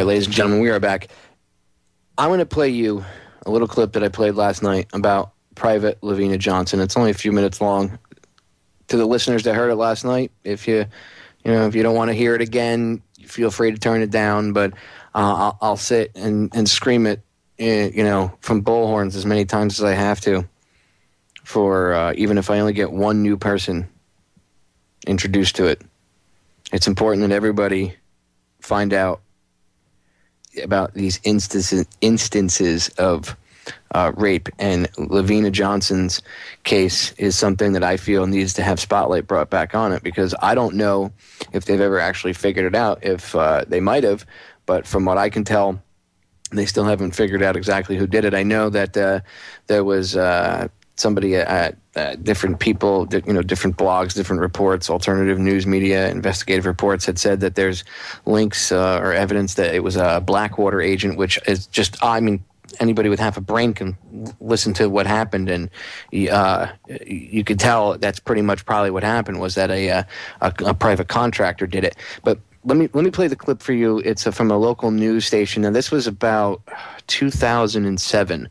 right, ladies and gentlemen, we are back. I'm going to play you a little clip that I played last night about Private LaVena Johnson. It's only a few minutes long. To the listeners that heard it last night, if you don't want to hear it again, feel free to turn it down. But I'll sit and scream it, from bullhorns as many times as I have to, for even if I only get one new person introduced to it. It's important that everybody find out about these instances of rape, and LaVena Johnson's case is something that I feel needs to have spotlight brought back on it, because I don't know if they've ever actually figured it out. If they might have, but from what I can tell, they still haven't figured out exactly who did it. I know that there was somebody at different people, different blogs, different reports, alternative news media, investigative reports had said that there's links or evidence that it was a Blackwater agent, which is just, anybody with half a brain can listen to what happened, and you could tell that's pretty much probably what happened, was that a private contractor did it. But let me play the clip for you. It's from a local news station. Now, this was about 2007.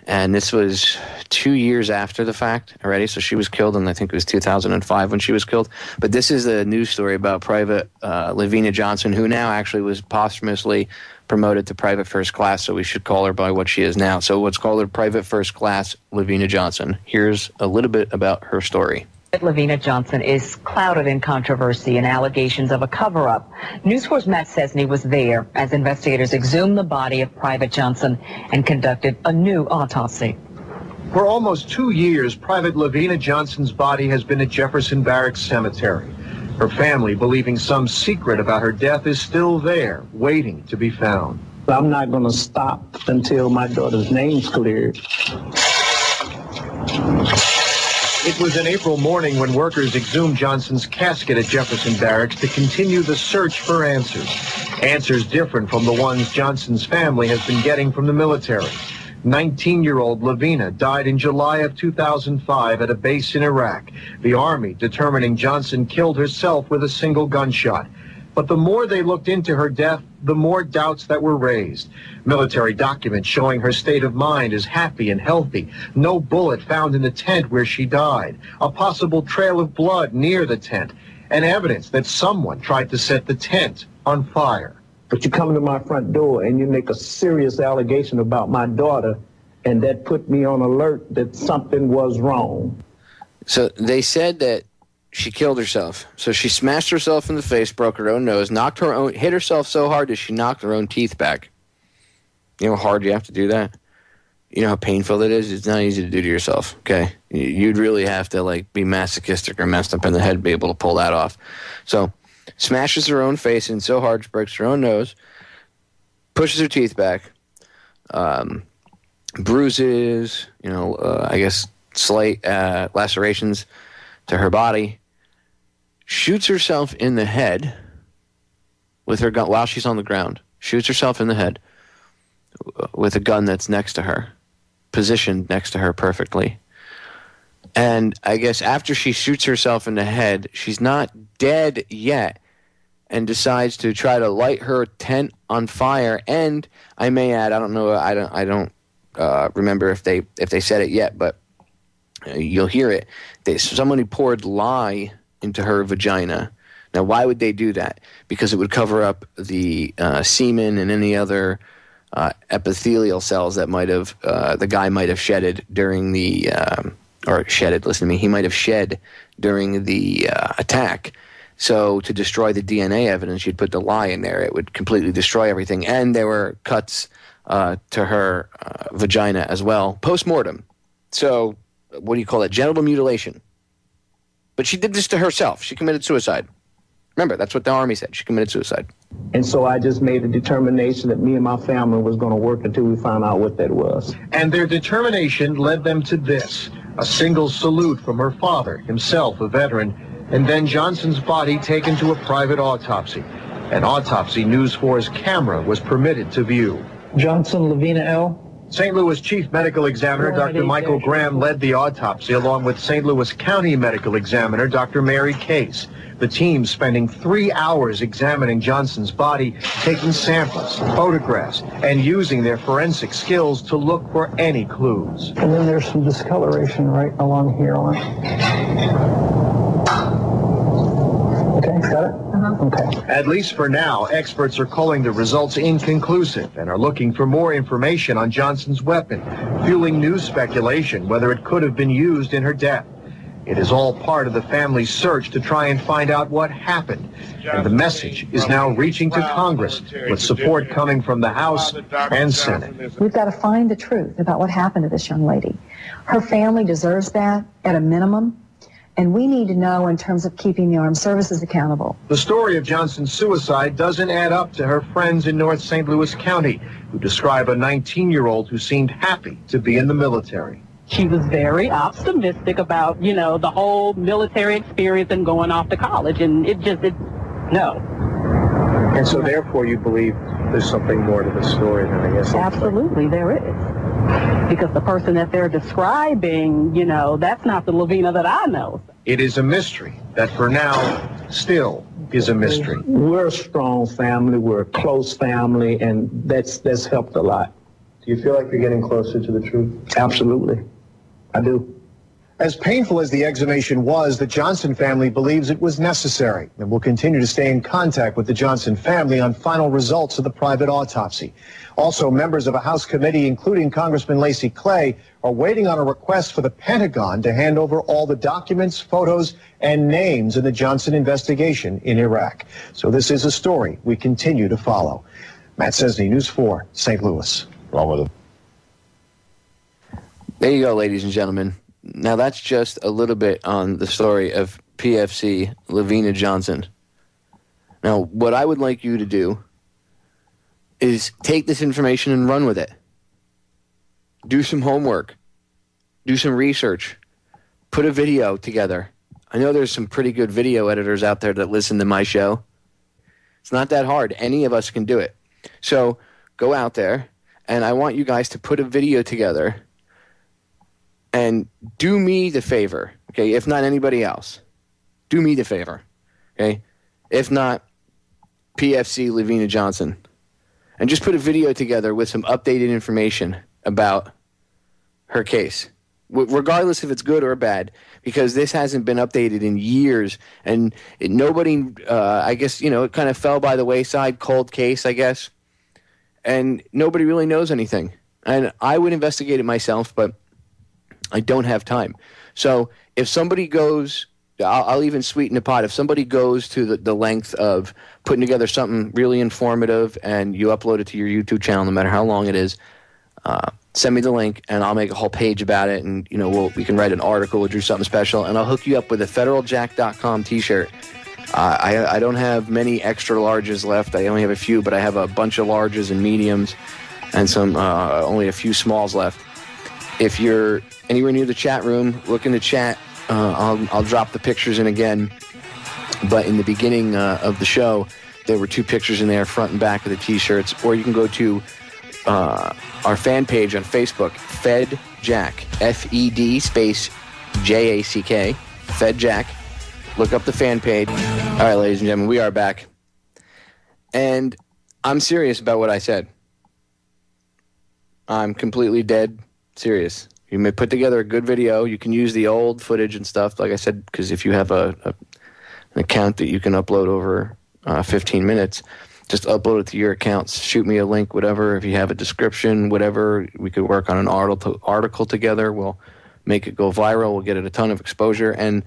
And this was 2 years after the fact already. So she was killed, and I think it was 2005 when she was killed. But this is a news story about Private LaVena Johnson, who now actually was posthumously promoted to Private First Class, so we should call her by what she is now. So let's call her Private First Class LaVena Johnson. Here's a little bit about her story. LaVena Johnson is clouded in controversy and allegations of a cover-up. News 4's Matt Cesney was there as investigators exhumed the body of Private Johnson and conducted a new autopsy. For almost 2 years, Private LaVena Johnson's body has been at Jefferson Barracks Cemetery. Her family, believing some secret about her death, is still there, waiting to be found. I'm not going to stop until my daughter's name's cleared. It was an April morning when workers exhumed Johnson's casket at Jefferson Barracks to continue the search for answers. Answers different from the ones Johnson's family has been getting from the military. 19-year-old LaVena died in July of 2005 at a base in Iraq. The Army determining Johnson killed herself with a single gunshot. But the more they looked into her death, the more doubts that were raised. Military documents showing her state of mind is happy and healthy. No bullet found in the tent where she died. A possible trail of blood near the tent. And evidence that someone tried to set the tent on fire. But you come to my front door and you make a serious allegation about my daughter, and that put me on alert that something was wrong. So they said that she killed herself. So she smashed herself in the face, broke her own nose, hit herself so hard that she knocked her own teeth back. You know how hard you have to do that? You know how painful it is? It's not easy to do to yourself, okay? You'd really have to, be masochistic or messed up in the head to be able to pull that off. So smashes her own face in so hard she breaks her own nose, pushes her teeth back, bruises, I guess slight lacerations to her body, shoots herself in the head with her gun while she's on the ground, shoots herself in the head with a gun that's next to her, positioned next to her perfectly. And I guess after she shoots herself in the head, she's not dead yet, and decides to try to light her tent on fire. And I may add, I don't know, I don't remember if they said it yet, but you'll hear it. Somebody poured lye into her vagina. Now, why would they do that? Because it would cover up the semen and any other epithelial cells that the guy might have shedded during the he might have shed during the attack. So to destroy the DNA evidence, you'd put the lye in there. It would completely destroy everything. And there were cuts to her vagina as well, post-mortem. So what do you call it? Genital mutilation. But she did this to herself. She committed suicide. Remember, that's what the Army said. She committed suicide. And so I just made a determination that me and my family was going to work until we found out what that was. And their determination led them to this, a single salute from her father, himself a veteran, and then Johnson's body taken to a private autopsy. An autopsy News 4's camera was permitted to view. Johnson LaVena L., St. Louis Chief Medical Examiner Dr. Michael Graham led the autopsy along with St. Louis County Medical Examiner Dr. Mary Case. The team spending 3 hours examining Johnson's body, taking samples, photographs, and using their forensic skills to look for any clues. And then there's some discoloration right along here on it. Okay, got it? Okay. At least for now, experts are calling the results inconclusive and are looking for more information on Johnson's weapon, fueling new speculation whether it could have been used in her death. It is all part of the family's search to try and find out what happened. And the message is now reaching to Congress, with support coming from the House and Senate. We've got to find the truth about what happened to this young lady. Her family deserves that at a minimum. And we need to know in terms of keeping the armed services accountable. The story of Johnson's suicide doesn't add up to her friends in North St. Louis County, who describe a 19-year-old who seemed happy to be in the military. She was very optimistic about, the whole military experience and going off to college, and no. And so therefore you believe there's something more to the story than I guess. Absolutely, there is. Because the person that they're describing, that's not the LaVena that I know. It is a mystery that for now still is a mystery. We're a strong family, we're a close family, and that's helped a lot. Do you feel like you're getting closer to the truth? Absolutely. I do. As painful as the exhumation was, the Johnson family believes it was necessary and will continue to stay in contact with the Johnson family on final results of the private autopsy. Also, members of a House committee, including Congressman Lacy Clay, are waiting on a request for the Pentagon to hand over all the documents, photos, and names in the Johnson investigation in Iraq. So this is a story we continue to follow. Matt Cesney, News 4, St. Louis. Wrong with it. There you go, ladies and gentlemen. Now that's just a little bit on the story of PFC LaVena Johnson. Now, what I would like you to do is take this information and run with it. Do some homework. Do some research. Put a video together. I know there's some pretty good video editors out there that listen to my show. It's not that hard. Any of us can do it. So go out there, and I want you guys to put a video together and do me the favor, okay, if not anybody else. Do me the favor, okay? If not, PFC LaVena Johnson. And just put a video together with some updated information about her case, regardless if it's good or bad, because this hasn't been updated in years, and nobody, I guess, it kind of fell by the wayside, cold case, I guess, and nobody really knows anything. And I would investigate it myself, but I don't have time. So if somebody goes, I'll even sweeten the pot. If somebody goes to the length of putting together something really informative and you upload it to your YouTube channel, no matter how long it is, send me the link and I'll make a whole page about it. And, we can write an article or do something special. And I'll hook you up with a federaljack.com t-shirt. I don't have many extra larges left. I only have a few, but I have a bunch of larges and mediums and some only a few smalls left. If you're anywhere near the chat room, look in the chat. I'll drop the pictures in again. But in the beginning of the show, there were 2 pictures in there, front and back of the T-shirts. Or you can go to our fan page on Facebook, Fed Jack, F-E-D space J-A-C-K, Fed Jack. Look up the fan page. All right, ladies and gentlemen, we are back. And I'm serious about what I said. I'm completely dead serious. You may put together a good video. You can use the old footage and stuff, like I said, because if you have an account that you can upload over 15 minutes, just upload it to your accounts. Shoot me a link, whatever. If you have a description, whatever, we could work on an article together. We'll make it go viral. We'll get it a ton of exposure. And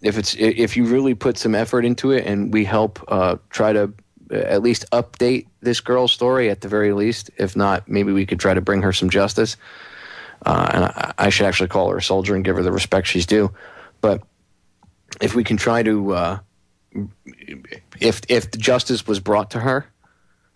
if you really put some effort into it and we help try to at least update this girl's story at the very least, if not, maybe we could try to bring her some justice. And I should actually call her a soldier and give her the respect she's due. But if we can try to, if justice was brought to her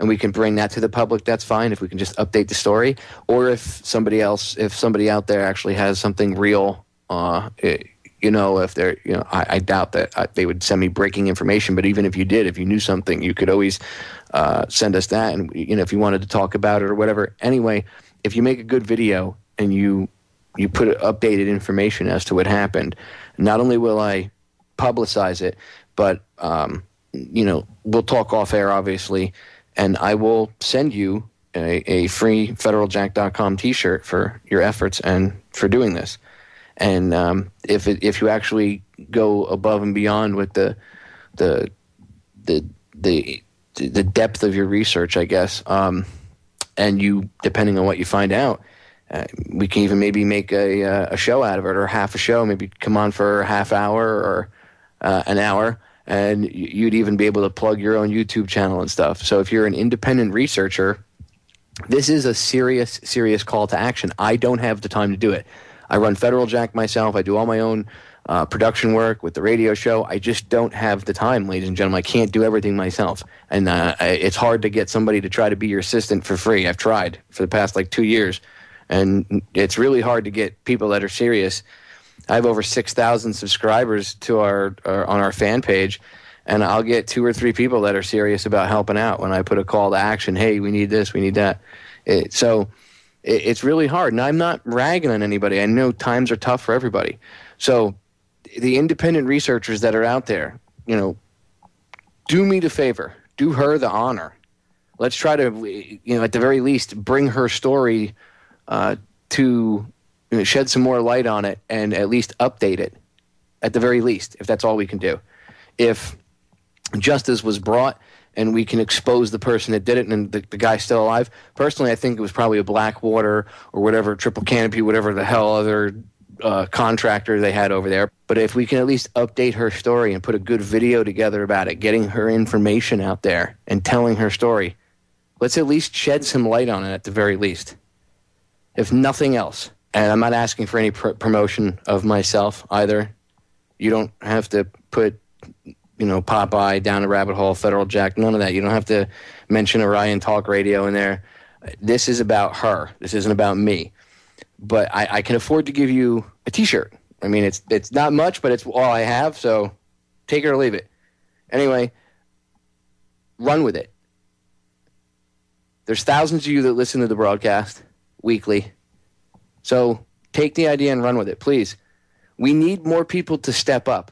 and we can bring that to the public, that's fine. If we can just update the story, or if somebody out there actually has something real, if they're, I doubt that they would send me breaking information. But even if you did, if you knew something, you could always send us that. And, if you wanted to talk about it or whatever. Anyway, if you make a good video and you put updated information as to what happened, not only will I publicize it, but we'll talk off air, obviously, and I will send you a free federaljack.com T-shirt for your efforts and for doing this. And if you actually go above and beyond with the depth of your research, I guess, and you, depending on what you find out, we can even maybe make a show out of it, or half a show, maybe come on for a half hour or an hour, and you'd even be able to plug your own YouTube channel and stuff. So if you're an independent researcher, this is a serious, serious call to action. I don't have the time to do it. I run Federal Jack myself. I do all my own production work with the radio show. I just don't have the time, ladies and gentlemen. I can't do everything myself. And it's hard to get somebody to try to be your assistant for free. I've tried for the past 2 years. And it's really hard to get people that are serious. I have over 6,000 subscribers to on our fan page, and I'll get 2 or 3 people that are serious about helping out when I put a call to action. Hey, we need this, we need that. It's really hard, and I'm not ragging on anybody. I know times are tough for everybody. So the independent researchers that are out there, do me the favor, do her the honor. Let's try to, at the very least, bring her story to shed some more light on it and at least update it, at the very least, if that's all we can do. If justice was brought and we can expose the person that did it and the guy's still alive, personally, I think it was probably a Blackwater or whatever, Triple Canopy, whatever the hell other contractor they had over there. But if we can at least update her story and put a good video together about it, getting her information out there and telling her story, let's at least shed some light on it at the very least, if nothing else. And I'm not asking for any promotion of myself either. You don't have to put, Popeye, Down the Rabbit Hole, Federal Jack, none of that. You don't have to mention Orion Talk Radio in there. This is about her. This isn't about me. But I can afford to give you a T-shirt. I mean, it's not much, but it's all I have, so take it or leave it. Anyway, run with it. There's thousands of you that listen to the broadcast weekly. So take the idea and run with it, please. We need more people to step up.